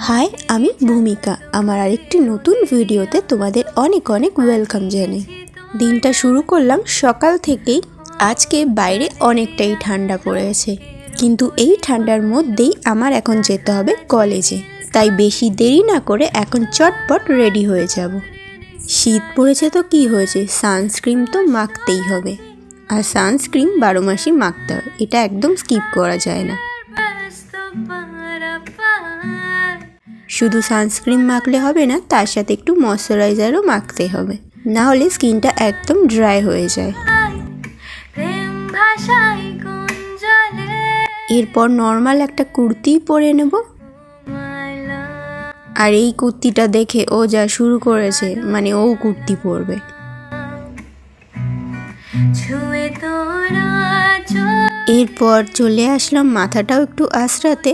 High, আমি ভূমিকা। আমার আরেকটি নতুন ভিডিওতে তোমাদের অনেক অনেক ওয়েলকাম জানাই। দিনটা শুরু করলাম সকাল থেকেই। আজকে বাইরে অনেকটাই ঠান্ডা পড়েছে, কিন্তু এই ঠান্ডার মধ্যেই আমার এখন যেতে হবে কলেজে। তাই বেশি দেরি না করে এখন চটপট রেডি হয়ে যাব। শীত পড়েছে তো কি হয়েছে, সানস্ক্রিন তো মাখতেই হবে। আর সানস্ক্রিন 12 মাসই মাখতে হয়, এটা একদম স্কিপ করা যায় না। শুধু সানস্ক্রিন মাখলে হবে না, তার সাথে একটু ময়শ্চারাইজারও মাখতে হবে, না হলে স্কিনটা একদম ড্রাই হয়ে যায়। এরপর নর্মাল একটা কুর্তি পরে নেব। আর এই কুর্তিটা দেখে ও যা শুরু করেছে, মানে ও কুর্তি পরবে। এরপর চলে আসলাম মাথাটাও একটু আঁচড়াতে।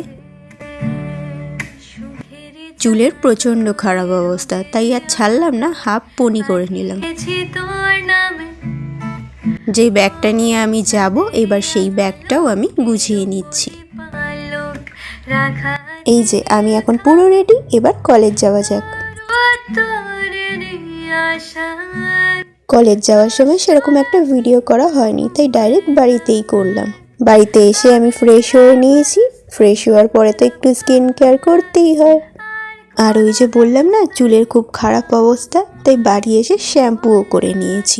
চুলের প্রচণ্ড খারাপ অবস্থা, তাই আর ছাড়লাম না, হাফ পনি করে নিলাম। যে ব্যাগটা নিয়ে আমি যাব, এবার সেই ব্যাগটাও আমি গুছিয়ে নিচ্ছি। এই যে আমি এখন পুরো রেডি, এবার কলেজ যাওয়া যাক। কলেজ যাওয়ার সময় সেরকম একটা ভিডিও করা হয়নি, তাই ডাইরেক্ট বাড়িতেই করলাম। বাড়িতে এসে আমি ফ্রেশ হয়ে নিয়েছি। ফ্রেশ হওয়ার পরে তো একটু স্কিন কেয়ার করতেই হয়। আর ওই যে বললাম না, চুলের খুব খারাপ অবস্থা, তাই বাড়ি এসে শ্যাম্পুও করে নিয়েছি।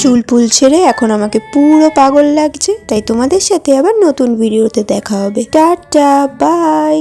চুল পুল ছেড়ে এখন আমাকে পুরো পাগল লাগছে। তাই তোমাদের সাথে আবার নতুন ভিডিওতে দেখা হবে। Tata, by.